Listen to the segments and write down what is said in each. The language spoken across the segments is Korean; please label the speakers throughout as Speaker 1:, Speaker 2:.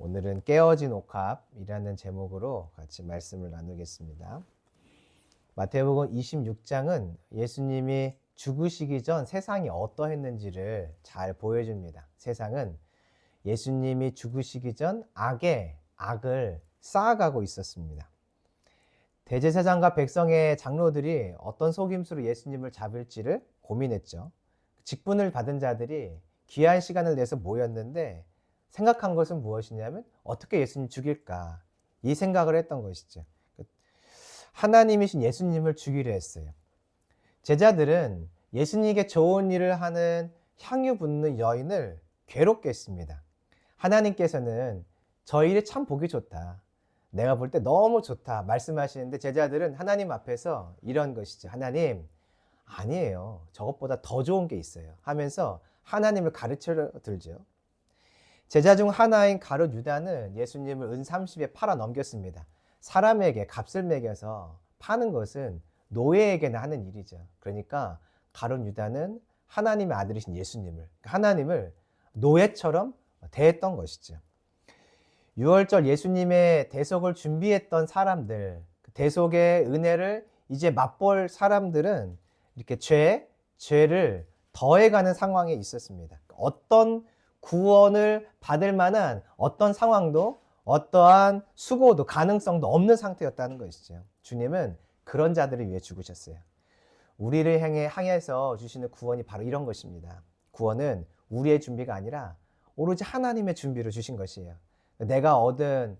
Speaker 1: 오늘은 깨어진 옥합이라는 제목으로 같이 말씀을 나누겠습니다. 마태복음 26장은 예수님이 죽으시기 전 세상이 어떠했는지를 잘 보여줍니다. 세상은 예수님이 죽으시기 전 악을 쌓아가고 있었습니다. 대제사장과 백성의 장로들이 어떤 속임수로 예수님을 잡을지를 고민했죠. 직분을 받은 자들이 귀한 시간을 내서 모였는데 생각한 것은 무엇이냐면 어떻게 예수님 죽일까, 이 생각을 했던 것이죠. 하나님이신 예수님을 죽이려 했어요. 제자들은 예수님에게 좋은 일을 하는 향유 붓는 여인을 괴롭게 했습니다. 하나님께서는 저 일이 참 보기 좋다, 내가 볼 때 너무 좋다 말씀하시는데 제자들은 하나님 앞에서 이런 것이죠. 하나님, 아니에요, 저것보다 더 좋은 게 있어요 하면서 하나님을 가르쳐 들죠. 제자 중 하나인 가룟 유다는 예수님을 은 30에 팔아 넘겼습니다. 사람에게 값을 매겨서 파는 것은 노예에게나 하는 일이죠. 그러니까 가룟 유다는 하나님의 아들이신 예수님을, 하나님을 노예처럼 대했던 것이죠. 6월절 예수님의 대속을 준비했던 사람들, 대속의 은혜를 이제 맛볼 사람들은 이렇게 죄를 더해가는 상황에 있었습니다. 어떤 구원을 받을 만한 어떤 상황도, 어떠한 수고도, 가능성도 없는 상태였다는 것이죠. 주님은 그런 자들을 위해 죽으셨어요. 우리를 향해서 주시는 구원이 바로 이런 것입니다. 구원은 우리의 준비가 아니라 오로지 하나님의 준비로 주신 것이에요. 내가 얻은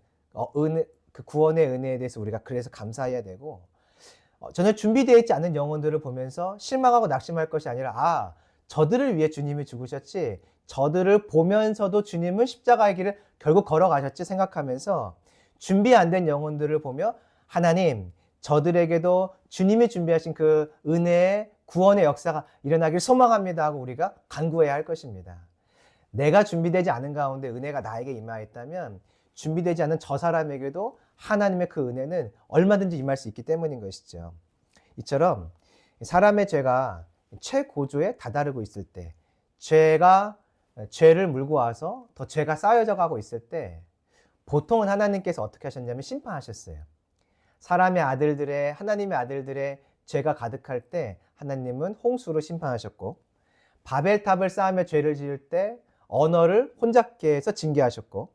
Speaker 1: 그 구원의 은혜에 대해서 우리가 그래서 감사해야 되고, 전혀 준비되어 있지 않은 영혼들을 보면서 실망하고 낙심할 것이 아니라, 저들을 위해 주님이 죽으셨지, 저들을 보면서도 주님은 십자가의 길을 결국 걸어가셨지 생각하면서 준비 안 된 영혼들을 보며 하나님, 저들에게도 주님이 준비하신 그 은혜의 구원의 역사가 일어나길 소망합니다 하고 우리가 간구해야 할 것입니다. 내가 준비되지 않은 가운데 은혜가 나에게 임하였다면 준비되지 않은 저 사람에게도 하나님의 그 은혜는 얼마든지 임할 수 있기 때문인 것이죠. 이처럼 사람의 죄가 최고조에 다다르고 있을 때, 죄를 물고 와서 더 죄가 쌓여져 가고 있을 때 보통은 하나님께서 어떻게 하셨냐면 심판하셨어요. 하나님의 아들들의 죄가 가득할 때 하나님은 홍수로 심판하셨고, 바벨탑을 쌓으며 죄를 지을 때 언어를 혼잡게 해서 징계하셨고,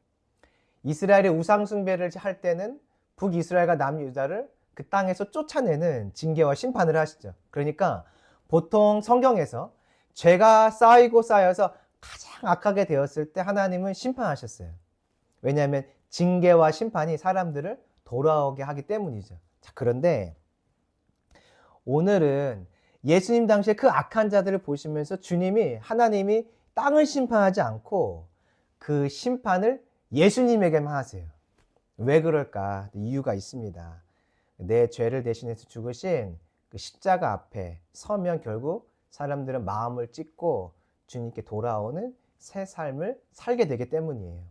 Speaker 1: 이스라엘의 우상 숭배를 할 때는 북이스라엘과 남유다를 그 땅에서 쫓아내는 징계와 심판을 하시죠. 그러니까 보통 성경에서 죄가 쌓여서 가장 악하게 되었을 때 하나님은 심판하셨어요. 왜냐하면 징계와 심판이 사람들을 돌아오게 하기 때문이죠. 자, 그런데 오늘은 예수님 당시에 그 악한 자들을 보시면서 하나님이 땅을 심판하지 않고 그 심판을 예수님에게만 하세요. 왜 그럴까? 이유가 있습니다. 내 죄를 대신해서 죽으신 그 십자가 앞에 서면 결국 사람들은 마음을 찢고 주님께 돌아오는 새 삶을 살게 되기 때문이에요.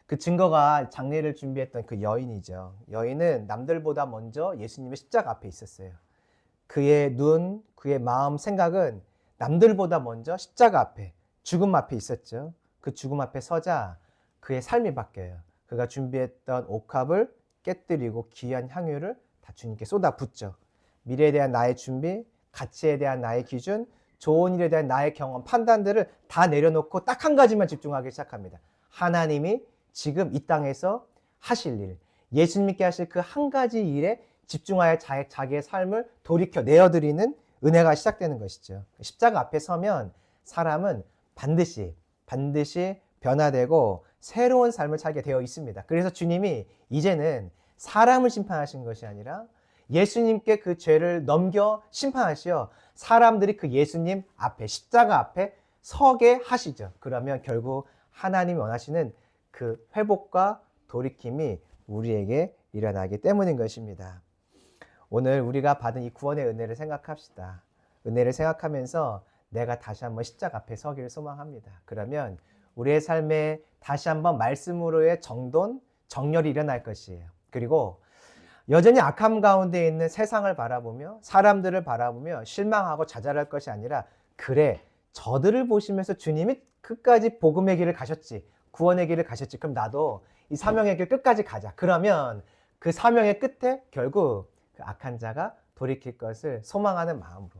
Speaker 1: 그 증거가 장례를 준비했던 그 여인이죠. 여인은 남들보다 먼저 예수님의 십자가 앞에 있었어요. 그의 눈, 그의 마음, 생각은 남들보다 먼저 십자가 앞에, 죽음 앞에 있었죠. 그 죽음 앞에 서자 그의 삶이 바뀌어요. 그가 준비했던 옥합을 깨뜨리고 귀한 향유를 다 주님께 쏟아붓죠. 미래에 대한 나의 준비, 가치에 대한 나의 기준, 좋은 일에 대한 나의 경험, 판단들을 다 내려놓고 딱 한 가지만 집중하기 시작합니다. 하나님이 지금 이 땅에서 하실 일, 예수님께 하실 그 한 가지 일에 집중하여 자기의 삶을 돌이켜 내어드리는 은혜가 시작되는 것이죠. 십자가 앞에 서면 사람은 반드시 변화되고 새로운 삶을 살게 되어 있습니다. 그래서 주님이 이제는 사람을 심판하신 것이 아니라 예수님께 그 죄를 넘겨 심판하시어 사람들이 그 예수님 앞에, 십자가 앞에 서게 하시죠. 그러면 결국 하나님이 원하시는 그 회복과 돌이킴이 우리에게 일어나기 때문인 것입니다. 오늘 우리가 받은 이 구원의 은혜를 생각합시다. 은혜를 생각하면서 내가 다시 한번 십자가 앞에 서기를 소망합니다. 그러면 우리의 삶에 다시 한번 말씀으로의 정렬이 일어날 것이에요. 그리고 여전히 악함 가운데 있는 세상을 바라보며 사람들을 바라보며 실망하고 좌절할 것이 아니라, 그래, 저들을 보시면서 주님이 끝까지 복음의 길을 가셨지, 구원의 길을 가셨지. 그럼 나도 이 사명의 길 끝까지 가자. 그러면 그 사명의 끝에 결국 그 악한 자가 돌이킬 것을 소망하는 마음으로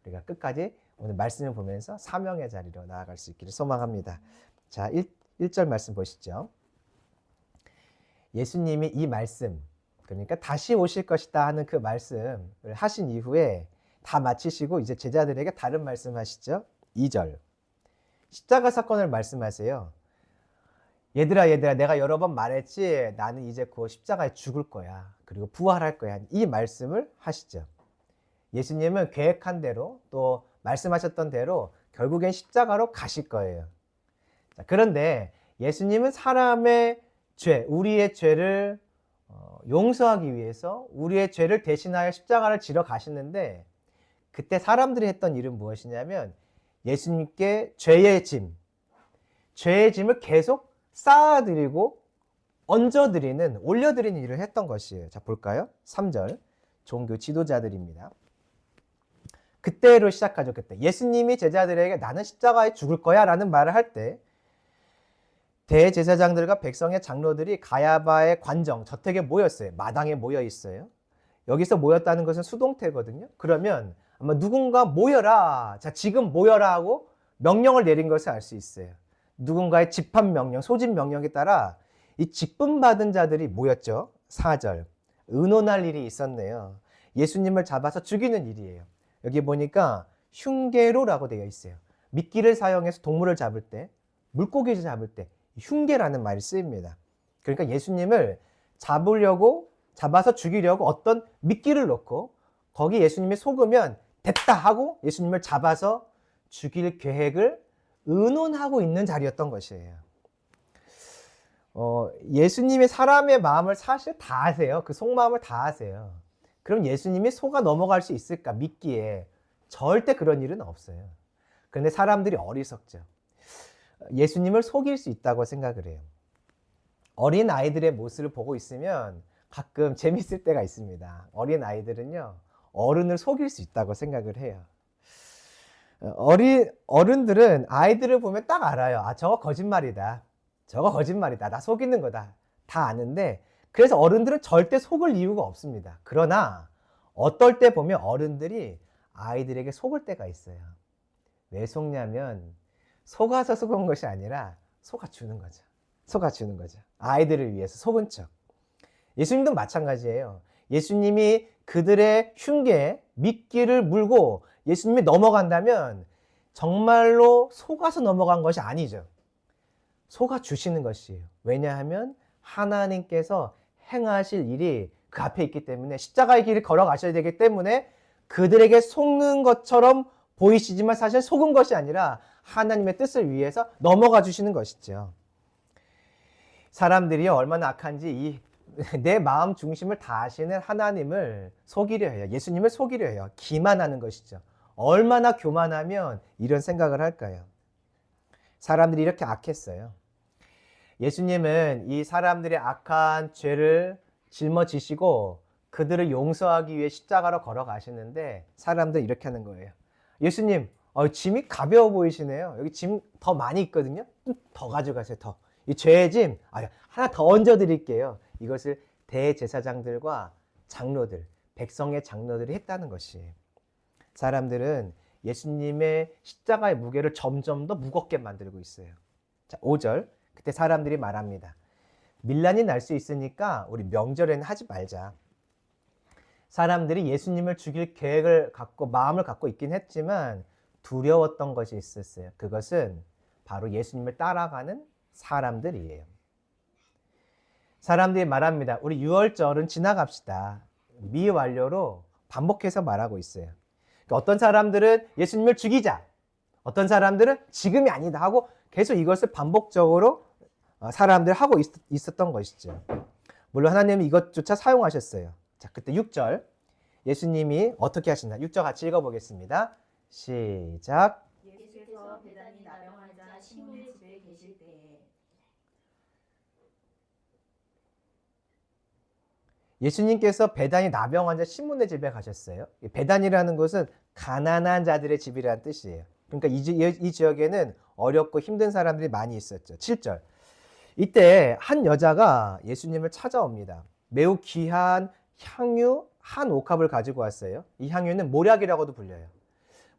Speaker 1: 우리가 끝까지 오늘 말씀을 보면서 사명의 자리로 나아갈 수 있기를 소망합니다. 자, 1절 말씀 보시죠. 예수님이 이 말씀, 그러니까 다시 오실 것이다 하는 그 말씀을 하신 이후에 다 마치시고 이제 제자들에게 다른 말씀 하시죠. 2절. 십자가 사건을 말씀하세요. 얘들아 내가 여러 번 말했지 나는 이제 그 십자가에 죽을 거야. 그리고 부활할 거야. 이 말씀을 하시죠. 예수님은 계획한 대로 또 말씀하셨던 대로 결국엔 십자가로 가실 거예요. 자, 그런데 예수님은 사람의 죄, 우리의 죄를 용서하기 위해서 우리의 죄를 대신하여 십자가를 지러 가시는데 그때 사람들이 했던 일은 무엇이냐면 예수님께 죄의 짐을 계속 쌓아드리고 얹어드리는, 올려드리는 일을 했던 것이에요. 자, 볼까요? 3절. 종교 지도자들입니다. 그때로 시작하죠. 그때 예수님이 제자들에게 나는 십자가에 죽을 거야 라는 말을 할 때 대제사장들과 백성의 장로들이 가야바의 관정, 저택에 모였어요. 마당에 모여 있어요. 여기서 모였다는 것은 수동태거든요. 그러면 아마 누군가 모여라, 자 지금 모여라 하고 명령을 내린 것을 알 수 있어요. 누군가의 집합 명령, 소집 명령에 따라 이 직분 받은 자들이 모였죠. 4절. 의논할 일이 있었네요. 예수님을 잡아서 죽이는 일이에요. 여기 보니까 흉계로라고 되어 있어요. 미끼를 사용해서 동물을 잡을 때, 물고기를 잡을 때 흉계라는 말이 쓰입니다. 그러니까 예수님을 잡아서 죽이려고 어떤 미끼를 넣고 거기 예수님이 속으면 됐다 하고 예수님을 잡아서 죽일 계획을 의논하고 있는 자리였던 것이에요. 예수님이 사람의 마음을 사실 다 아세요. 그 속마음을 다 아세요. 그럼 예수님이 속아 넘어갈 수 있을까? 미끼에. 절대 그런 일은 없어요. 그런데 사람들이 어리석죠. 예수님을 속일 수 있다고 생각을 해요. 어린 아이들의 모습을 보고 있으면 가끔 재밌을 때가 있습니다. 어린 아이들은요, 어른을 속일 수 있다고 생각을 해요. 어른들은 아이들을 보면 딱 알아요. 아, 저거 거짓말이다. 저거 거짓말이다. 나 속이는 거다. 다 아는데, 그래서 어른들은 절대 속을 이유가 없습니다. 그러나 어떨 때 보면 어른들이 아이들에게 속을 때가 있어요. 왜 속냐면 속아서 속은 것이 아니라 속아주는 거죠. 속아주는 거죠. 아이들을 위해서 속은 척. 예수님도 마찬가지예요. 예수님이 그들의 흉계, 미끼를 물고 예수님이 넘어간다면 정말로 속아서 넘어간 것이 아니죠. 속아주시는 것이에요. 왜냐하면 하나님께서 행하실 일이 그 앞에 있기 때문에 십자가의 길을 걸어가셔야 되기 때문에 그들에게 속는 것처럼 보이시지만 사실 속은 것이 아니라 하나님의 뜻을 위해서 넘어가 주시는 것이죠. 사람들이 얼마나 악한지 내 마음 중심을 다 아시는 하나님을 속이려 해요. 예수님을 속이려 해요. 기만하는 것이죠. 얼마나 교만하면 이런 생각을 할까요? 사람들이 이렇게 악했어요. 예수님은 이 사람들의 악한 죄를 짊어지시고 그들을 용서하기 위해 십자가로 걸어가시는데 사람들은 이렇게 하는 거예요. 예수님, 짐이 가벼워 보이시네요. 여기 짐 더 많이 있거든요. 더 가져가세요. 더. 이 죄의 짐 하나 더 얹어드릴게요. 이것을 대제사장들과 장로들, 백성의 장로들이 했다는 것이. 사람들은 예수님의 십자가의 무게를 점점 더 무겁게 만들고 있어요. 자, 5절. 그때 사람들이 말합니다. 밀란이 날 수 있으니까 우리 명절에는 하지 말자. 사람들이 예수님을 죽일 계획을 갖고 마음을 갖고 있긴 했지만 두려웠던 것이 있었어요. 그것은 바로 예수님을 따라가는 사람들이에요. 사람들이 말합니다. 우리 유월절은 지나갑시다. 미완료로 반복해서 말하고 있어요. 그러니까 어떤 사람들은 예수님을 죽이자. 어떤 사람들은 지금이 아니다 하고 계속 이것을 반복적으로 사람들이 하고 있었던 것이죠. 물론 하나님은 이것조차 사용하셨어요. 자, 그때 6절. 예수님이 어떻게 하시나? 6절 같이 읽어보겠습니다. 시작.
Speaker 2: 예수께서 베다니 나병 환자 시몬의 집에 계실 때에
Speaker 1: 예수님께서 베다니 나병 환자 시몬의 집에 가셨어요. 베다니라는 것은 가난한 자들의 집이라는 뜻이에요. 그러니까 이 지역에는 어렵고 힘든 사람들이 많이 있었죠. 7절. 이때 한 여자가 예수님을 찾아옵니다. 매우 귀한 향유 한 옥합을 가지고 왔어요. 이 향유는 모략이라고도 불려요.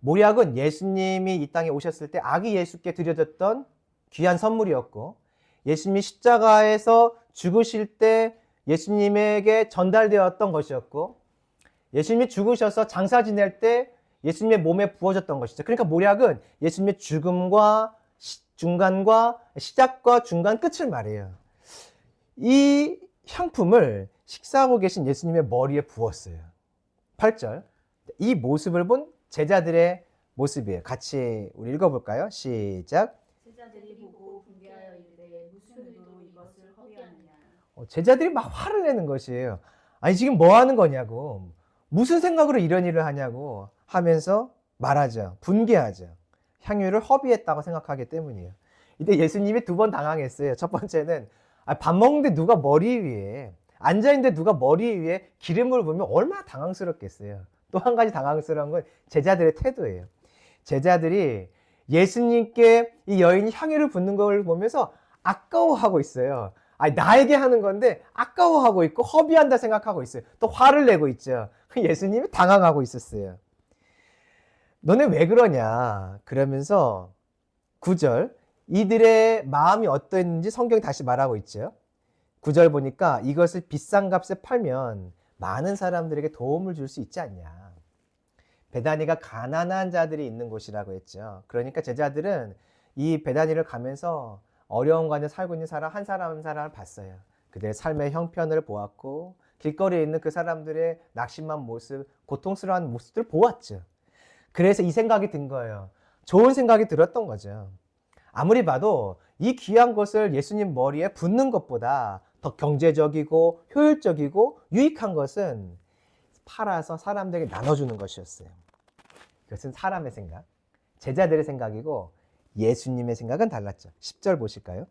Speaker 1: 모략은 예수님이 이 땅에 오셨을 때 아기 예수께 드려졌던 귀한 선물이었고, 예수님이 십자가에서 죽으실 때 예수님에게 전달되었던 것이었고, 예수님이 죽으셔서 장사 지낼 때 예수님의 몸에 부어졌던 것이죠. 그러니까 모략은 예수님의 죽음과 중간과 시작과 중간 끝을 말해요. 이 향품을 식사하고 계신 예수님의 머리에 부었어요. 8절. 이 모습을 본 제자들의 모습이에요. 같이 우리 읽어볼까요? 시작.
Speaker 2: 제자들이 보고 분개하여 이르되 무슨 의도로 이것을 허비하느냐.
Speaker 1: 제자들이 막 화를 내는 것이에요. 아니 지금 뭐 하는 거냐고, 무슨 생각으로 이런 일을 하냐고 하면서 말하죠. 분개하죠. 향유를 허비했다고 생각하기 때문이에요. 이때 예수님이 두 번 당황했어요. 첫 번째는 밥 먹는데 누가 머리 위에, 앉아있는데 누가 머리 위에 기름을 부으면 얼마나 당황스럽겠어요. 또 한 가지 당황스러운 건 제자들의 태도예요. 제자들이 예수님께 이 여인이 향유를 붓는 걸 보면서 아까워하고 있어요. 아니, 나에게 하는 건데 아까워하고 있고 허비한다 생각하고 있어요. 또 화를 내고 있죠. 예수님이 당황하고 있었어요. 너네 왜 그러냐? 그러면서 9절, 이들의 마음이 어떠했는지 성경이 다시 말하고 있죠. 9절 보니까 이것을 비싼 값에 팔면 많은 사람들에게 도움을 줄 수 있지 않냐. 베다니가 가난한 자들이 있는 곳이라고 했죠. 그러니까 제자들은 이 베다니를 가면서 어려운 관에 살고 있는 사람 한 사람 한 사람을 봤어요. 그들의 삶의 형편을 보았고 길거리에 있는 그 사람들의 낙심한 모습, 고통스러운 모습들을 보았죠. 그래서 이 생각이 든 거예요. 좋은 생각이 들었던 거죠. 아무리 봐도 이 귀한 것을 예수님 머리에 붓는 것보다 더 경제적이고 효율적이고 유익한 것은 팔아서 사람들에게 나눠주는 것이었어요. 그것은 사람의 생각, 제자들의 생각이고 예수님의 생각은 달랐죠. 10절 보실까요?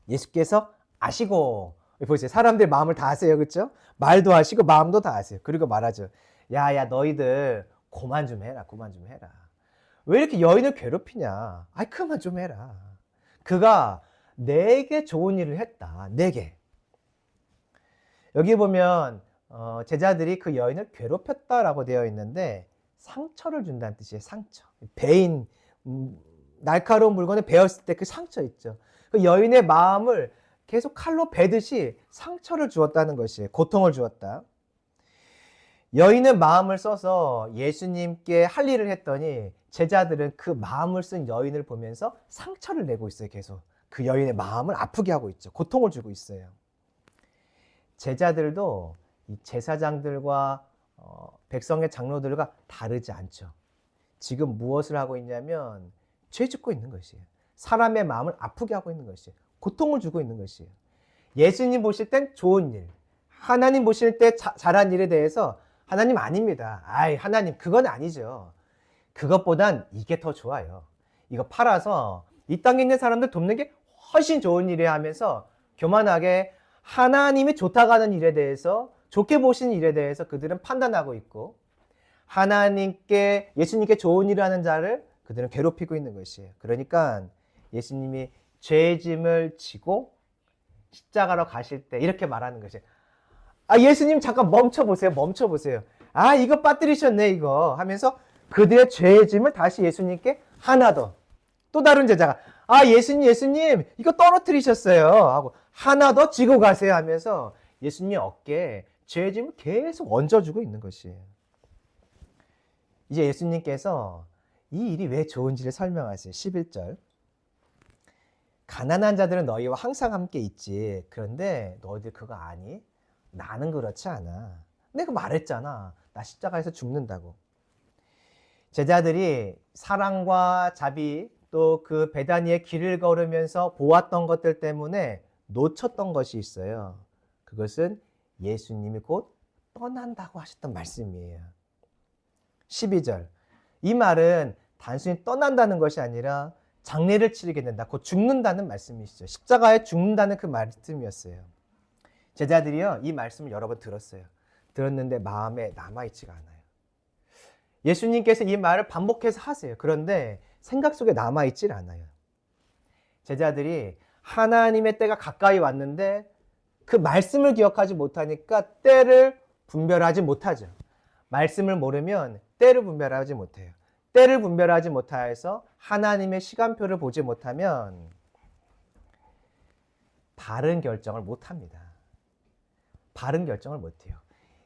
Speaker 1: 예수께서 아시고, 보세요. 사람들 마음을 다 아세요. 그렇죠? 말도 하시고 마음도 다 아세요. 그리고 말하죠. 야야 너희들 그만 좀 해라. 그만 좀 해라. 왜 이렇게 여인을 괴롭히냐? 아이 그만 좀 해라. 그가 내게 좋은 일을 했다. 내게. 여기 보면 제자들이 그 여인을 괴롭혔다라고 되어 있는데 상처를 준다는 뜻이에요. 상처. 베인, 날카로운 물건에 베었을 때 그 상처 있죠. 그 여인의 마음을 계속 칼로 베듯이 상처를 주었다는 것이에요. 고통을 주었다. 여인의 마음을 써서 예수님께 할 일을 했더니 제자들은 그 마음을 쓴 여인을 보면서 상처를 내고 있어요. 계속 그 여인의 마음을 아프게 하고 있죠. 고통을 주고 있어요. 제자들도 이 제사장들과 백성의 장로들과 다르지 않죠. 지금 무엇을 하고 있냐면 죄 짓고 있는 것이에요. 사람의 마음을 아프게 하고 있는 것이에요. 고통을 주고 있는 것이에요. 예수님 보실 땐 좋은 일, 하나님 보실 때 잘한 일에 대해서 하나님 아닙니다. 아이 하나님 그건 아니죠. 그것보단 이게 더 좋아요. 이거 팔아서 이 땅에 있는 사람들 돕는 게 훨씬 좋은 일이야 하면서 교만하게 하나님이 좋다고 하는 일에 대해서, 좋게 보시는 일에 대해서 그들은 판단하고 있고, 하나님께, 예수님께 좋은 일을 하는 자를 그들은 괴롭히고 있는 것이에요. 그러니까 예수님이 죄의 짐을 지고 십자가로 가실 때 이렇게 말하는 것이에요. 예수님 잠깐 멈춰보세요. 멈춰보세요. 이거 빠뜨리셨네 이거 하면서 그들의 죄의 짐을 다시 예수님께 하나 더. 또 다른 제자가 예수님 이거 떨어뜨리셨어요 하고 하나 더 지고 가세요 하면서 예수님의 어깨에 죄의 짐을 계속 얹어주고 있는 것이에요. 이제 예수님께서 이 일이 왜 좋은지를 설명하세요. 11절. 가난한 자들은 너희와 항상 함께 있지. 그런데 너희들 그거 아니? 나는 그렇지 않아. 내가 말했잖아. 나 십자가에서 죽는다고. 제자들이 사랑과 자비 또 그 베다니의 길을 걸으면서 보았던 것들 때문에 놓쳤던 것이 있어요. 그것은 예수님이 곧 떠난다고 하셨던 말씀이에요. 12절. 이 말은 단순히 떠난다는 것이 아니라 장례를 치르게 된다. 곧 죽는다는 말씀이시죠. 십자가에 죽는다는 그 말씀이었어요. 제자들이요, 이 말씀을 여러 번 들었어요. 들었는데 마음에 남아있지가 않아요. 예수님께서 이 말을 반복해서 하세요. 그런데 생각 속에 남아있질 않아요. 제자들이 하나님의 때가 가까이 왔는데 그 말씀을 기억하지 못하니까 때를 분별하지 못하죠. 말씀을 모르면 때를 분별하지 못해요. 때를 분별하지 못하여서 하나님의 시간표를 보지 못하면 바른 결정을 못합니다. 바른 결정을 못해요.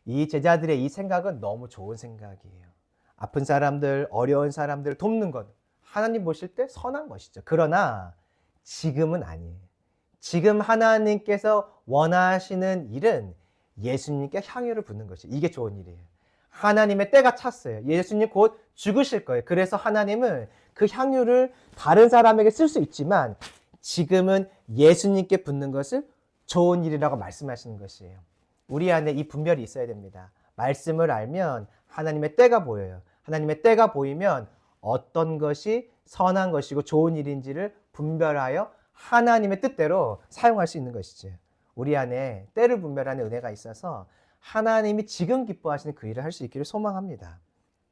Speaker 1: 이 제자들의 이 생각은 너무 좋은 생각이에요. 아픈 사람들, 어려운 사람들 돕는 것, 하나님 보실 때 선한 것이죠. 그러나 지금은 아니에요. 지금 하나님께서 원하시는 일은 예수님께 향유를 붓는 것이 이게 좋은 일이에요. 하나님의 때가 찼어요. 예수님 곧 죽으실 거예요. 그래서 하나님은 그 향유를 다른 사람에게 쓸 수 있지만 지금은 예수님께 붓는 것을 좋은 일이라고 말씀하시는 것이에요. 우리 안에 이 분별이 있어야 됩니다. 말씀을 알면 하나님의 때가 보여요. 하나님의 때가 보이면 어떤 것이 선한 것이고 좋은 일인지를 분별하여 하나님의 뜻대로 사용할 수 있는 것이죠. 우리 안에 때를 분별하는 은혜가 있어서 하나님이 지금 기뻐하시는 그 일을 할 수 있기를 소망합니다.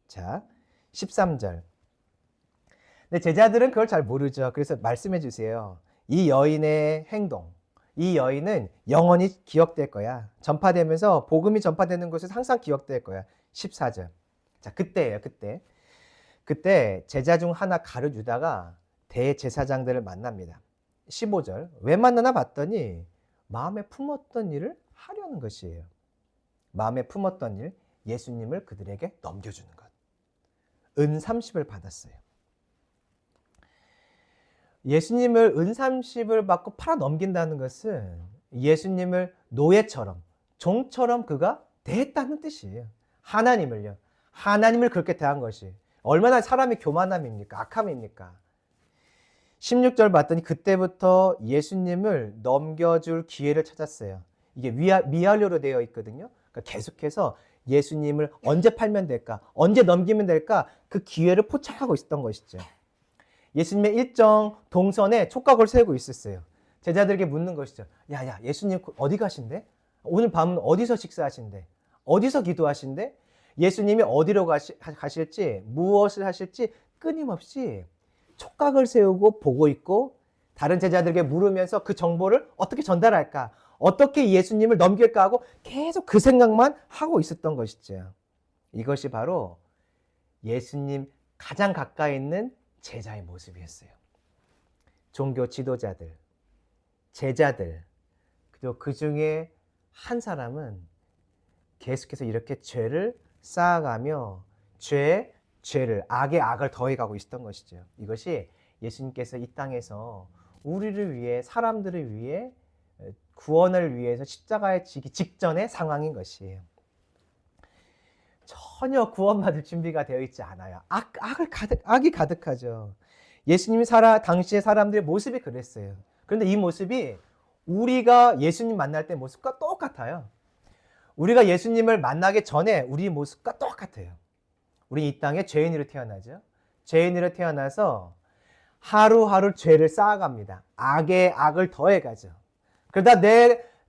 Speaker 1: 자, 13절. 근데 제자들은 그걸 잘 모르죠. 그래서 말씀해 주세요. 이 여인의 행동, 이 여인은 영원히 기억될 거야. 전파되면서 복음이 전파되는 곳에서 항상 기억될 거야. 14절. 자, 그때예요. 그때 제자 중 하나 가룟 유다가 대제사장들을 만납니다. 15절. 왜 만나나 봤더니 마음에 품었던 일을 하려는 것이에요. 마음에 품었던 일, 예수님을 그들에게 넘겨주는 것. 은 30을 받았어요. 예수님을 은 30을 받고 팔아 넘긴다는 것은 예수님을 노예처럼, 종처럼 그가 대했다는 뜻이에요. 하나님을 그렇게 대한 것이 얼마나 사람의 교만함입니까? 악함입니까? 16절 봤더니 그때부터 예수님을 넘겨줄 기회를 찾았어요. 이게 미완료로 되어 있거든요. 그러니까 계속해서 예수님을 언제 팔면 될까? 언제 넘기면 될까? 그 기회를 포착하고 있었던 것이죠. 예수님의 일정 동선에 촉각을 세우고 있었어요. 제자들에게 묻는 것이죠. 야, 예수님 어디 가신대? 오늘 밤은 어디서 식사하신대? 어디서 기도하신대? 예수님이 어디로 가실지, 무엇을 하실지 끊임없이 촉각을 세우고 보고 있고 다른 제자들에게 물으면서 그 정보를 어떻게 전달할까? 어떻게 예수님을 넘길까 하고 계속 그 생각만 하고 있었던 것이죠. 이것이 바로 예수님 가장 가까이 있는 제자의 모습이었어요. 종교 지도자들, 제자들, 그리고 그 중에 한 사람은 계속해서 이렇게 죄를 쌓아가며 죄를, 악의 악을 더해가고 있었던 것이죠. 이것이 예수님께서 이 땅에서 우리를 위해, 사람들을 위해, 구원을 위해서 십자가에 지기 직전의 상황인 것이에요. 전혀 구원받을 준비가 되어 있지 않아요. 악이 가득하죠. 예수님이 당시의 사람들의 모습이 그랬어요. 그런데 이 모습이 우리가 예수님 만날 때 모습과 똑같아요. 우리가 예수님을 만나기 전에 우리 모습과 똑같아요. 우리 이 땅에 죄인으로 태어나죠. 죄인으로 태어나서 하루하루 죄를 쌓아갑니다. 악에 악을 더해가죠. 그러다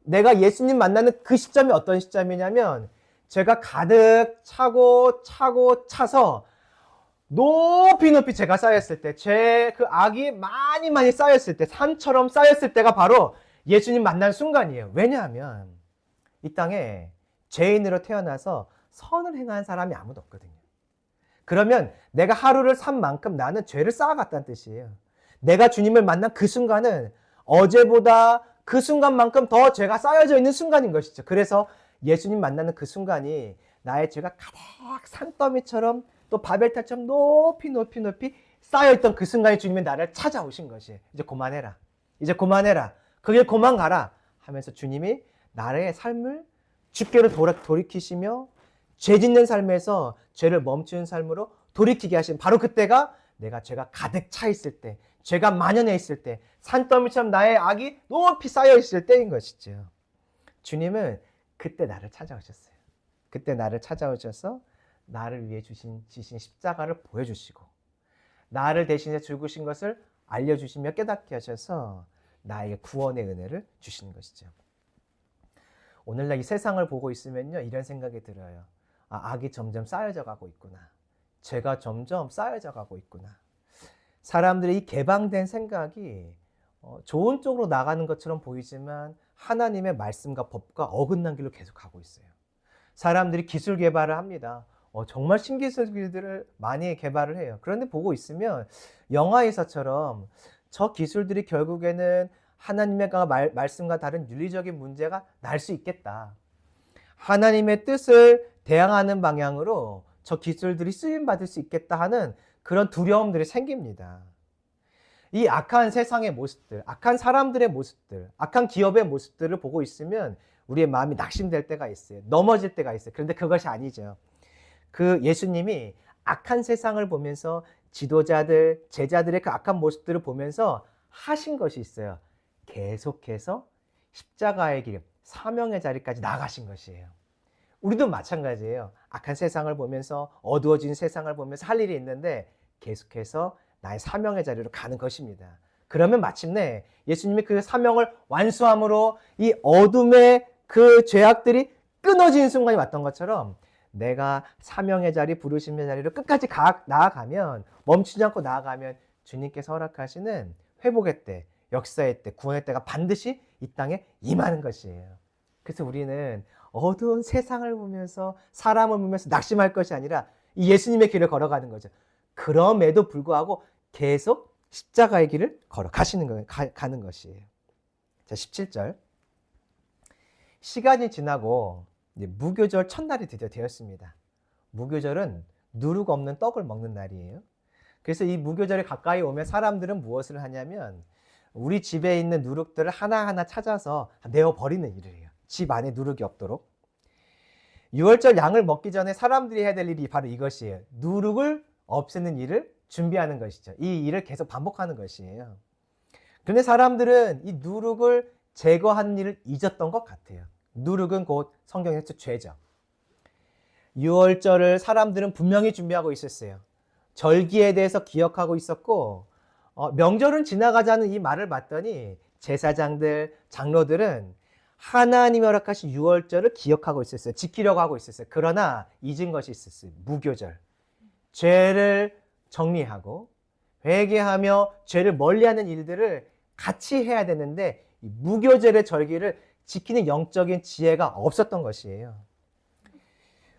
Speaker 1: 내가 예수님 만나는 그 시점이 어떤 시점이냐면 죄가 가득 차서 높이 죄가 쌓였을 때, 그 악이 많이 쌓였을 때, 산처럼 쌓였을 때가 바로 예수님 만난 순간이에요. 왜냐하면 이 땅에 죄인으로 태어나서 선을 행한 사람이 아무도 없거든요. 그러면 내가 하루를 산 만큼 나는 죄를 쌓아갔다는 뜻이에요. 내가 주님을 만난 그 순간은 어제보다 그 순간만큼 더 죄가 쌓여져 있는 순간인 것이죠. 그래서 예수님 만나는 그 순간이 나의 죄가 가득 산더미처럼 또 바벨탑처럼 높이 쌓여있던 그 순간에 주님이 나를 찾아오신 것이에요. 이제 그만해라. 그 길 그만 가라 하면서 주님이 나의 삶을 주께로 돌이키시며 죄 짓는 삶에서 죄를 멈추는 삶으로 돌이키게 하신 바로 그때가 내가 죄가 가득 차 있을 때, 죄가 만연해 있을 때, 산더미처럼 나의 악이 높이 쌓여 있을 때인 것이죠. 주님은 그때 나를 찾아오셨어요. 그때 나를 찾아오셔서 나를 위해 지신 십자가를 보여주시고 나를 대신해 죽으신 것을 알려주시며 깨닫게 하셔서 나에게 구원의 은혜를 주시는 것이죠. 오늘날 이 세상을 보고 있으면요, 이런 생각이 들어요. 악이 점점 쌓여져 가고 있구나. 죄가 점점 쌓여져 가고 있구나. 사람들의 이 개방된 생각이 좋은 쪽으로 나가는 것처럼 보이지만 하나님의 말씀과 법과 어긋난 길로 계속 가고 있어요. 사람들이 기술 개발을 합니다. 정말 신기술들을 많이 개발을 해요. 그런데 보고 있으면 영화에서처럼 저 기술들이 결국에는 하나님의 말씀과 다른 윤리적인 문제가 날 수 있겠다. 하나님의 뜻을 대항하는 방향으로 저 기술들이 쓰임받을 수 있겠다 하는 그런 두려움들이 생깁니다. 이 악한 세상의 모습들, 악한 사람들의 모습들, 악한 기업의 모습들을 보고 있으면 우리의 마음이 낙심될 때가 있어요. 넘어질 때가 있어요. 그런데 그것이 아니죠. 그 예수님이 악한 세상을 보면서 지도자들, 제자들의 그 악한 모습들을 보면서 하신 것이 있어요. 계속해서 십자가의 길, 사명의 자리까지 나가신 것이에요. 우리도 마찬가지예요. 악한 세상을 보면서, 어두워진 세상을 보면서 할 일이 있는데 계속해서 나의 사명의 자리로 가는 것입니다. 그러면 마침내 예수님이 그 사명을 완수함으로 이 어둠의 그 죄악들이 끊어지는 순간이 왔던 것처럼 내가 사명의 자리, 부르심의 자리로 끝까지 나아가면, 멈추지 않고 나아가면 주님께서 허락하시는 회복의 때, 역사의 때, 구원의 때가 반드시 이 땅에 임하는 것이에요. 그래서 우리는 어두운 세상을 보면서, 사람을 보면서 낙심할 것이 아니라 이 예수님의 길을 걸어가는 거죠. 그럼에도 불구하고 계속 십자가의 길을 가는 것이에요. 자, 17절. 시간이 지나고 이제 무교절 첫날이 드디어 되었습니다. 무교절은 누룩 없는 떡을 먹는 날이에요. 그래서 이 무교절에 가까이 오면 사람들은 무엇을 하냐면 우리 집에 있는 누룩들을 하나하나 찾아서 내어버리는 일을 해요. 집 안에 누룩이 없도록. 유월절 양을 먹기 전에 사람들이 해야 될 일이 바로 이것이에요. 누룩을 없애는 일을 준비하는 것이죠. 이 일을 계속 반복하는 것이에요. 그런데 사람들은 이 누룩을 제거하는 일을 잊었던 것 같아요. 누룩은 곧 성경에서 죄죠. 유월절을 사람들은 분명히 준비하고 있었어요. 절기에 대해서 기억하고 있었고, 명절은 지나가자는 이 말을 봤더니 제사장들, 장로들은 하나님이 허락하신 유월절을 기억하고 있었어요. 지키려고 하고 있었어요. 그러나 잊은 것이 있었어요. 무교절. 죄를 정리하고 회개하며 죄를 멀리하는 일들을 같이 해야 되는데 이 무교절의 절기를 지키는 영적인 지혜가 없었던 것이에요.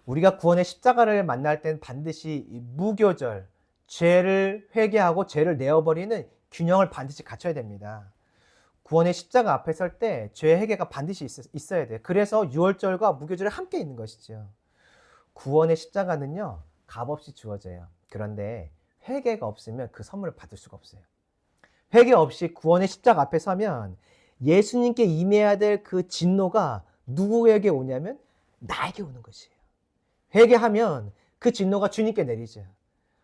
Speaker 1: 우리가 구원의 십자가를 만날 때는 반드시 이 무교절, 죄를 회개하고 죄를 내어버리는 균형을 반드시 갖춰야 됩니다. 구원의 십자가 앞에 설 때 죄 회개가 반드시 있어야 돼요. 그래서 유월절과 무교절이 함께 있는 것이죠. 구원의 십자가는요, 값없이 주어져요. 그런데 회개가 없으면 그 선물을 받을 수가 없어요. 회개 없이 구원의 십자가 앞에 서면 예수님께 임해야 될 그 진노가 누구에게 오냐면 나에게 오는 것이에요. 회개하면 그 진노가 주님께 내리죠.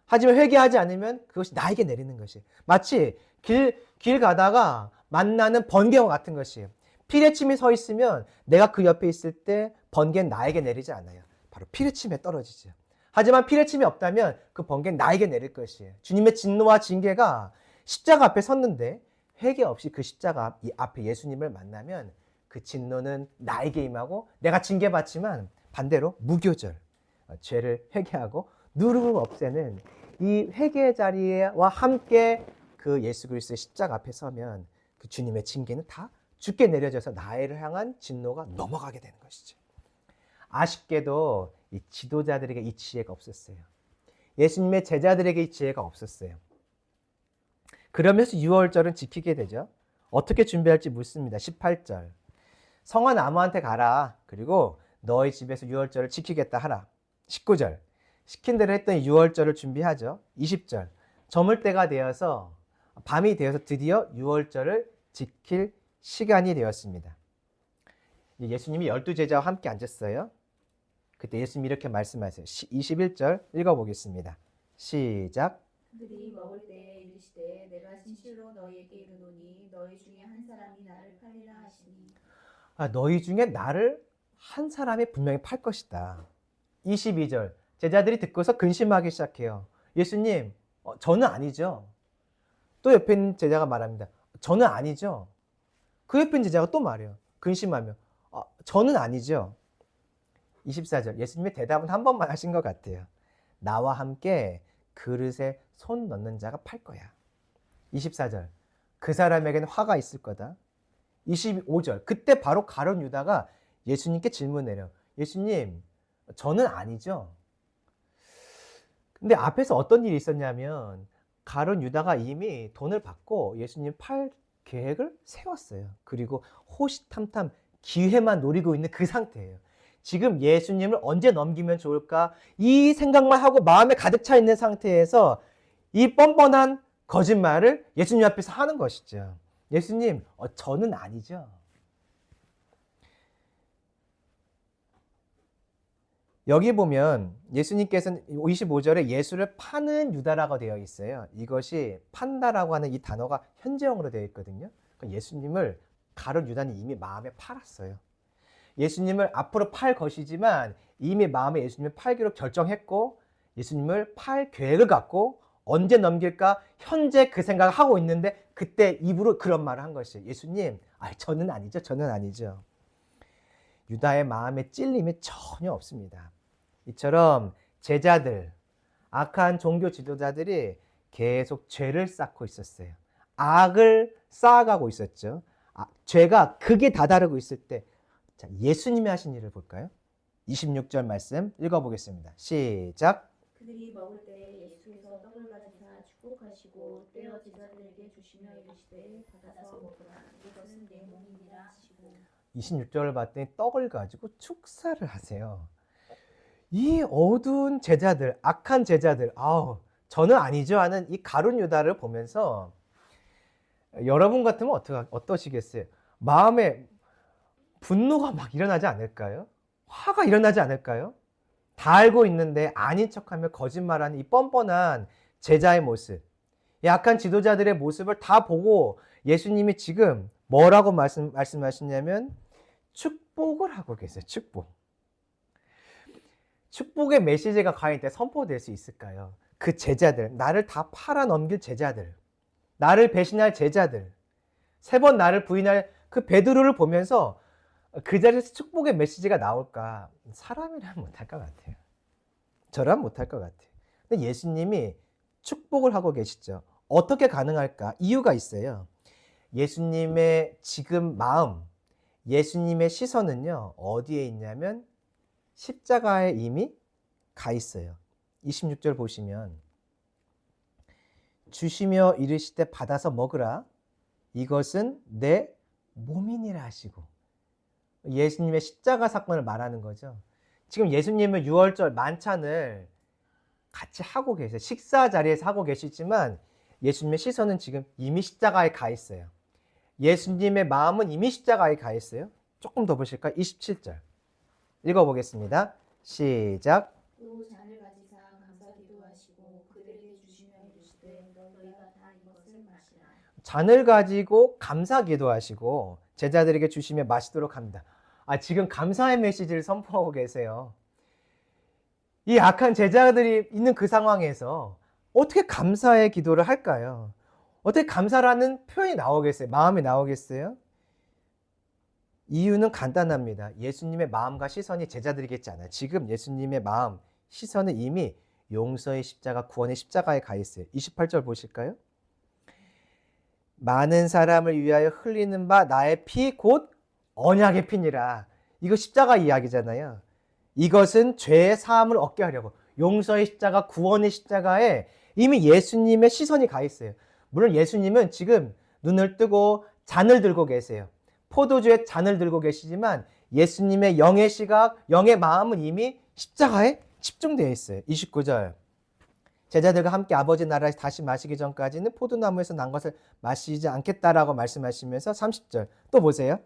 Speaker 1: 하지만 회개하지 않으면 그것이 나에게 내리는 것이에요. 마치 길 가다가 만나는 번개와 같은 것이에요. 피레침이 서 있으면 내가 그 옆에 있을 때 번개는 나에게 내리지 않아요. 바로 피레침에 떨어지죠. 하지만 피레침이 없다면 그 번개는 나에게 내릴 것이에요. 주님의 진노와 징계가 십자가 앞에 섰는데 회개 없이 그 십자가 앞에 예수님을 만나면 그 진노는 나에게 임하고 내가 징계받지만 반대로 무교절, 죄를 회개하고 누룩을 없애는 이 회개의 자리와 함께 그 예수 그리스도의 십자가 앞에 서면 그 주님의 징계는 다 주께 내려져서 나를 향한 진노가 넘어가게 되는 것이죠. 아쉽게도 이 지도자들에게 이 지혜가 없었어요. 예수님의 제자들에게 이 지혜가 없었어요. 그러면서 유월절은 지키게 되죠. 어떻게 준비할지 묻습니다. 18절. 성한 나무한테 가라. 그리고 너희 집에서 유월절을 지키겠다 하라. 19절. 시킨 대로 했더니 유월절을 준비하죠. 20절. 저물 때가 되어서 밤이 되어서 드디어 유월절을 지킬 시간이 되었습니다. 예수님이 12제자와 함께 앉았어요. 그때 예수님이 이렇게 말씀하세요. 21절 읽어보겠습니다. 시작.
Speaker 2: 그들이 먹을 때에 이르시되 내가 진실로 너희에게 이르노니 너희 중에 한 사람이 나를 팔리라 하시니.
Speaker 1: 너희 중에 나를 한 사람이 분명히 팔 것이다. 22절. 제자들이 듣고서 근심하기 시작해요. 예수님, 저는 아니죠. 또 옆에 있는 제자가 말합니다. 저는 아니죠. 그 옆에 있는 제자가 또 말해요. 근심하며. 저는 아니죠. 24절. 예수님의 대답은 한 번만 하신 것 같아요. 나와 함께 그릇에 손 넣는 자가 팔 거야. 24절. 그 사람에게는 화가 있을 거다. 25절. 그때 바로 가룟 유다가 예수님께 질문해요. 예수님, 저는 아니죠. 근데 앞에서 어떤 일이 있었냐면 가룟 유다가 이미 돈을 받고 예수님 팔 계획을 세웠어요. 그리고 호시탐탐 기회만 노리고 있는 그 상태예요. 지금 예수님을 언제 넘기면 좋을까? 이 생각만 하고 마음에 가득 차 있는 상태에서 이 뻔뻔한 거짓말을 예수님 앞에서 하는 것이죠. 예수님, 저는 아니죠. 여기 보면 예수님께서는 25절에 예수를 파는 유다라고 되어 있어요. 이것이 판다라고 하는 이 단어가 현재형으로 되어 있거든요. 그러니까 예수님을 가룟 유다는 이미 마음에 팔았어요. 예수님을 앞으로 팔 것이지만 이미 마음에 예수님을 팔기로 결정했고 예수님을 팔 계획을 갖고 언제 넘길까 현재 그 생각을 하고 있는데 그때 입으로 그런 말을 한 것이에요. 예수님, 저는 아니죠. 저는 아니죠. 유다의 마음에 찔림이 전혀 없습니다. 이처럼 제자들, 악한 종교 지도자들이 계속 죄를 쌓고 있었어요. 악을 쌓아가고 있었죠. 죄가 극에 다다르고 있을 때 자, 예수님이 하신 일을 볼까요? 26절 말씀 읽어보겠습니다. 시작.
Speaker 2: 그들이 먹을 때 예수께서 떡을 가지사 축복하시고 떼어 제자들에게 주시며 이르시되 받아서 먹으라 이것은 내 몸이니라 하시고
Speaker 1: 26절을 봤더니 떡을 가지고 축사를 하세요. 이 어두운 제자들, 악한 제자들, 저는 아니죠 하는 이 가룟 유다를 보면서 여러분 같으면 어떠시겠어요? 마음에 분노가 막 일어나지 않을까요? 화가 일어나지 않을까요? 다 알고 있는데 아닌 척하며 거짓말하는 이 뻔뻔한 제자의 모습, 이 악한 지도자들의 모습을 다 보고 예수님이 지금 뭐라고 말씀하시냐면 축복을 하고 계세요. 축복의 메시지가 과연 이때 선포될 수 있을까요? 그 제자들, 나를 다 팔아 넘길 제자들, 나를 배신할 제자들, 3번 나를 부인할 그 베드로를 보면서 그 자리에서 축복의 메시지가 나올까? 사람이라면 못할 것 같아요. 저라면 못할 것 같아요. 근데 예수님이 축복을 하고 계시죠. 어떻게 가능할까? 이유가 있어요. 예수님의 지금 마음, 예수님의 시선은요, 어디에 있냐면 십자가에 이미 가 있어요. 26절 보시면 주시며 이르시되 받아서 먹으라 이것은 내 몸이니라 하시고 예수님의 십자가 사건을 말하는 거죠. 지금 예수님은 6월절 만찬을 같이 하고 계세요. 식사 자리에서 하고 계시지만 예수님의 시선은 지금 이미 십자가에 가 있어요. 예수님의 마음은 이미 십자가에 가 있어요. 조금 더 보실까요? 27절 읽어보겠습니다. 시작.
Speaker 2: 또 잔을 가지사 감사기도 하시고 그들에게 주시며 이르시되 너희가 다 이것을 마시라.
Speaker 1: 잔을 가지고 감사 기도하시고 제자들에게 주시며 마시도록 합니다. 지금 감사의 메시지를 선포하고 계세요. 이 악한 제자들이 있는 그 상황에서 어떻게 감사의 기도를 할까요? 어떻게 감사라는 표현이 나오겠어요? 마음이 나오겠어요? 이유는 간단합니다. 예수님의 마음과 시선이 제자들에게 있지 않아요. 지금 예수님의 마음, 시선은 이미 용서의 십자가, 구원의 십자가에 가 있어요. 28절 보실까요? 많은 사람을 위하여 흘리는 바 나의 피 곧 언약의 피니라. 이거 십자가 이야기잖아요. 이것은 죄의 사함을 얻게 하려고 용서의 십자가, 구원의 십자가에 이미 예수님의 시선이 가 있어요. 물론 예수님은 지금 눈을 뜨고 잔을 들고 계세요. 포도주의 잔을 들고 계시지만 예수님의 영의 시각, 영의 마음은 이미 십자가에 집중되어 있어요. 29절 제자들과 함께 아버지 나라에서 다시 마시기 전까지는 포도나무에서 난 것을 마시지 않겠다라고 말씀하시면서 30절 또 보세요.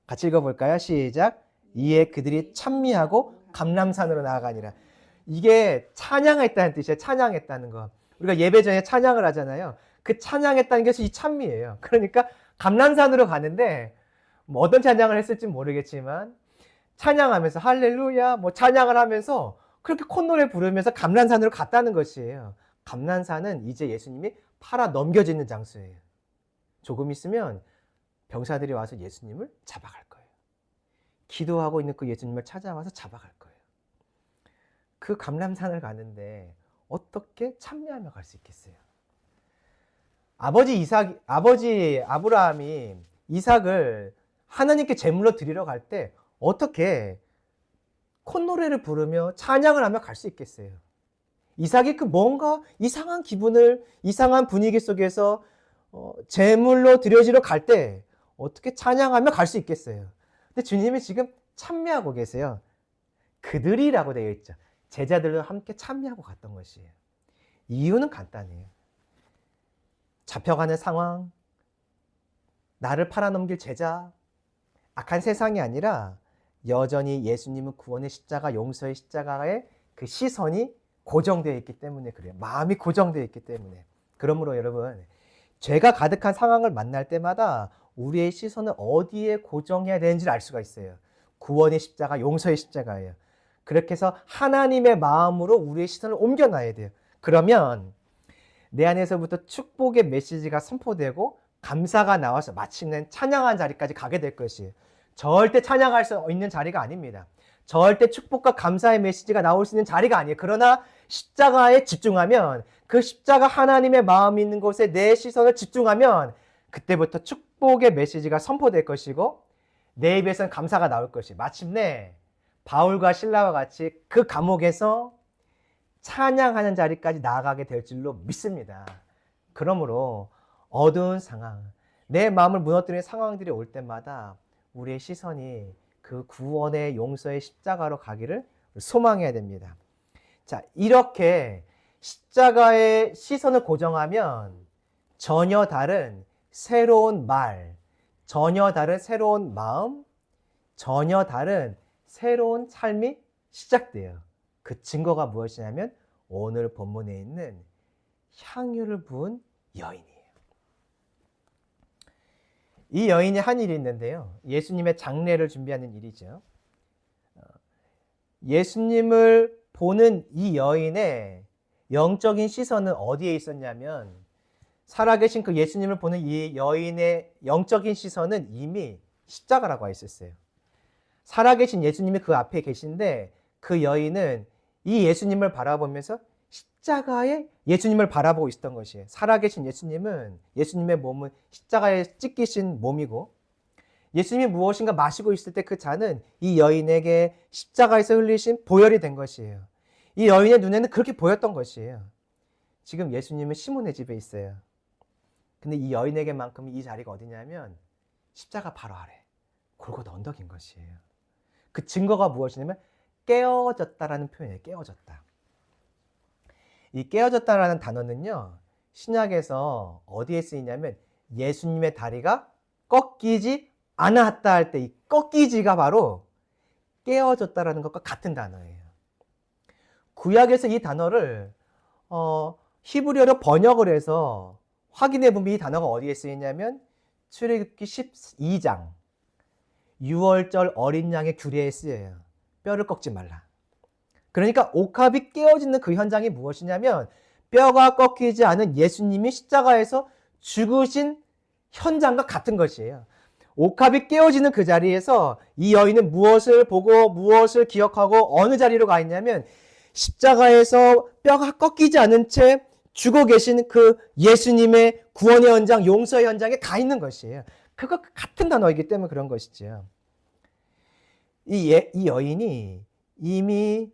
Speaker 1: 같이 읽어볼까요? 시작. 이에 그들이 찬미하고 감람산으로 나아가니라. 이게 찬양했다는 뜻이에요. 찬양했다는 거. 우리가 예배 전에 찬양을 하잖아요. 그 찬양했다는 게 이 찬미예요. 그러니까 감람산으로 가는데 뭐 어떤 찬양을 했을지 모르겠지만 찬양하면서 할렐루야 뭐 찬양을 하면서 그렇게 콧노래 부르면서 감람산으로 갔다는 것이에요. 감람산은 이제 예수님이 팔아 넘겨지는 장소예요. 조금 있으면 병사들이 와서 예수님을 잡아갈 거예요. 기도하고 있는 그 예수님을 찾아와서 잡아갈 거예요. 그 감람산을 가는데 어떻게 찬미하며 갈 수 있겠어요? 아버지 아브라함이 이삭을 하나님께 제물로 드리러 갈 때 어떻게 콧노래를 부르며 찬양을 하며 갈 수 있겠어요? 이삭이 그 뭔가 이상한 기분을, 이상한 분위기 속에서 제물로 드려지러 갈 때 어떻게 찬양하며 갈 수 있겠어요? 근데 주님이 지금 참여하고 계세요. 그들이라고 되어 있죠. 제자들과 함께 참여하고 갔던 것이에요. 이유는 간단해요. 잡혀가는 상황, 나를 팔아넘길 제자, 악한 세상이 아니라 여전히 예수님은 구원의 십자가, 용서의 십자가에 그 시선이 고정되어 있기 때문에 그래요. 마음이 고정되어 있기 때문에. 그러므로 여러분, 죄가 가득한 상황을 만날 때마다 우리의 시선을 어디에 고정해야 되는지를 알 수가 있어요. 구원의 십자가, 용서의 십자가예요. 그렇게 해서 하나님의 마음으로 우리의 시선을 옮겨놔야 돼요. 그러면 내 안에서부터 축복의 메시지가 선포되고 감사가 나와서 마침내 찬양한 자리까지 가게 될 것이에요. 절대 찬양할 수 있는 자리가 아닙니다. 절대 축복과 감사의 메시지가 나올 수 있는 자리가 아니에요. 그러나 십자가에 집중하면, 그 십자가 하나님의 마음이 있는 곳에 내 시선을 집중하면 그때부터 축복의 메시지가 선포될 것이고 내 입에서는 감사가 나올 것이에요. 마침내 바울과 실라와 같이 그 감옥에서 찬양하는 자리까지 나아가게 될 줄로 믿습니다. 그러므로 어두운 상황, 내 마음을 무너뜨리는 상황들이 올 때마다 우리의 시선이 그 구원의 용서의 십자가로 가기를 소망해야 됩니다. 자, 이렇게 십자가에 시선을 고정하면 전혀 다른 새로운 말, 전혀 다른 새로운 마음, 전혀 다른 새로운 삶이 시작돼요. 그 증거가 무엇이냐면 오늘 본문에 있는 향유를 부은 여인이에요. 이 여인이 한 일이 있는데요. 예수님의 장례를 준비하는 일이죠. 예수님을 보는 이 여인의 영적인 시선은 어디에 있었냐면, 살아계신 그 예수님을 보는 이 여인의 영적인 시선은 이미 십자가라고 했었어요. 살아계신 예수님이 그 앞에 계신데 그 여인은 이 예수님을 바라보면서 십자가에 예수님을 바라보고 있었던 것이에요. 살아계신 예수님은, 예수님의 몸은 십자가에 찢기신 몸이고, 예수님이 무엇인가 마시고 있을 때 그 잔은 이 여인에게 십자가에서 흘리신 보혈이 된 것이에요. 이 여인의 눈에는 그렇게 보였던 것이에요. 지금 예수님은 시몬의 집에 있어요. 근데 이 여인에게만큼 이 자리가 어디냐면 십자가 바로 아래, 골고다 언덕인 것이에요. 그 증거가 무엇이냐면 깨어졌다라는 표현이에요. 깨어졌다. 이 깨어졌다라는 단어는요, 신약에서 어디에 쓰이냐면 예수님의 다리가 꺾이지 않았다 할 때 이 꺾이지가 바로 깨어졌다라는 것과 같은 단어예요. 구약에서 이 단어를 히브리어로 번역을 해서 확인해 보면 이 단어가 어디에 쓰이냐면 출애굽기 12장 6월절 어린 양의 규례에 쓰여요. 뼈를 꺾지 말라. 그러니까 옥합이 깨어지는 그 현장이 무엇이냐면 뼈가 꺾이지 않은 예수님이 십자가에서 죽으신 현장과 같은 것이에요. 옥합이 깨어지는 그 자리에서 이 여인은 무엇을 보고 무엇을 기억하고 어느 자리로 가 있냐면 십자가에서 뼈가 꺾이지 않은 채 죽어 계신 그 예수님의 구원의 현장, 용서의 현장에 가 있는 것이에요. 그거 같은 단어이기 때문에 그런 것이죠. 이 여인이 이미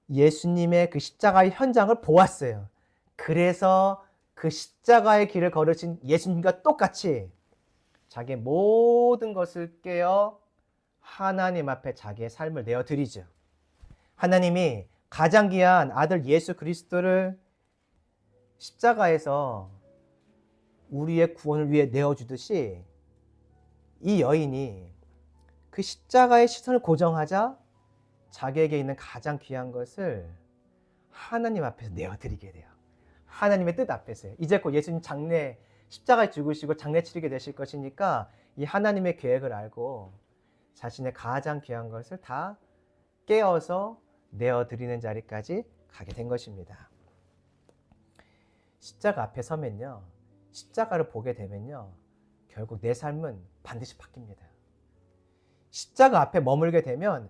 Speaker 1: 예수님의 그 십자가의 현장을 보았어요. 그래서 그 십자가의 길을 걸으신 예수님과 똑같이 자기의 모든 것을 깨어 하나님 앞에 자기의 삶을 내어드리죠. 하나님이 가장 귀한 아들 예수 그리스도를 십자가에서 우리의 구원을 위해 내어주듯이 이 여인이 그 십자가의 시선을 고정하자 자기에게 있는 가장 귀한 것을 하나님 앞에서 내어드리게 돼요. 하나님의 뜻 앞에서요. 이제 곧 예수님 장례, 십자가에 죽으시고 장례 치르게 되실 것이니까 이 하나님의 계획을 알고 자신의 가장 귀한 것을 다 깨어서 내어드리는 자리까지 가게 된 것입니다. 십자가 앞에 서면요, 십자가를 보게 되면요, 결국 내 삶은 반드시 바뀝니다. 십자가 앞에 머물게 되면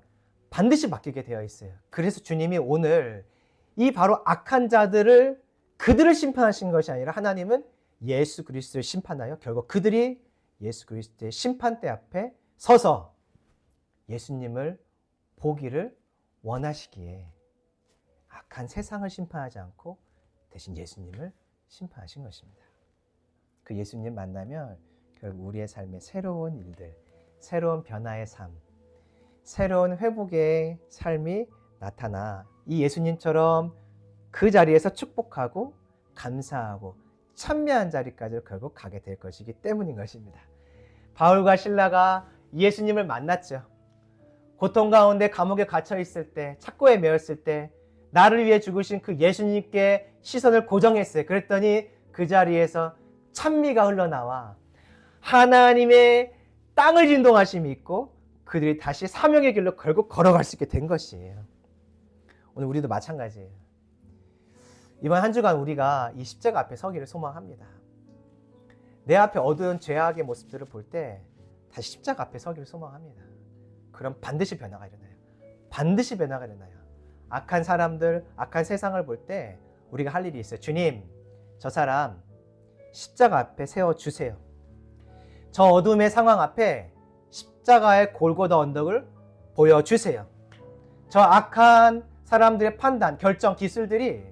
Speaker 1: 반드시 바뀌게 되어 있어요. 그래서 주님이 오늘 이 바로 악한 자들을, 그들을 심판하신 것이 아니라 하나님은 예수 그리스도를 심판하여 결국 그들이 예수 그리스도의 심판대 앞에 서서 예수님을 보기를 원하시기에 악한 세상을 심판하지 않고 대신 예수님을 심판하신 것입니다. 그 예수님 만나면 결국 우리의 삶에 새로운 일들, 새로운 변화의 삶, 새로운 회복의 삶이 나타나 이 예수님처럼 그 자리에서 축복하고 감사하고 찬미한 자리까지 결국 가게 될 것이기 때문인 것입니다. 바울과 실라가 예수님을 만났죠. 고통 가운데 감옥에 갇혀 있을 때, 착고에 매였을 때 나를 위해 죽으신 그 예수님께 시선을 고정했어요. 그랬더니 그 자리에서 찬미가 흘러나와 하나님의 땅을 진동하심이 있고 그들이 다시 사명의 길로 결국 걸어갈 수 있게 된 것이에요. 오늘 우리도 마찬가지예요. 이번 한 주간 우리가 이 십자가 앞에 서기를 소망합니다. 내 앞에 어두운 죄악의 모습들을 볼 때 다시 십자가 앞에 서기를 소망합니다. 그럼 반드시 변화가 일어나요. 반드시 변화가 일어나요. 악한 사람들, 악한 세상을 볼 때 우리가 할 일이 있어요. 주님, 저 사람 십자가 앞에 세워주세요. 저 어둠의 상황 앞에 십자가의 골고다 언덕을 보여주세요. 저 악한 사람들의 판단, 결정, 기술들이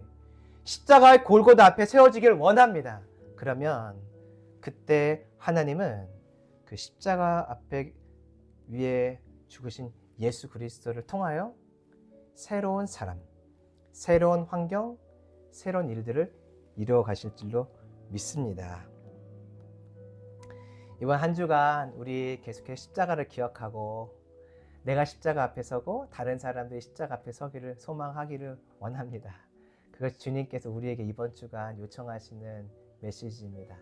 Speaker 1: 십자가의 골고다 앞에 세워지길 원합니다. 그러면 그때 하나님은 그 십자가 앞에 위에 죽으신 예수 그리스도를 통하여 새로운 사람, 새로운 환경, 새로운 일들을 이루어 가실 줄로 믿습니다. 이번 한 주간 우리 계속해서 십자가를 기억하고 내가 십자가 앞에 서고 다른 사람들이 십자가 앞에 서기를 소망하기를 원합니다. 그것이 주님께서 우리에게 이번 주간 요청하시는 메시지입니다.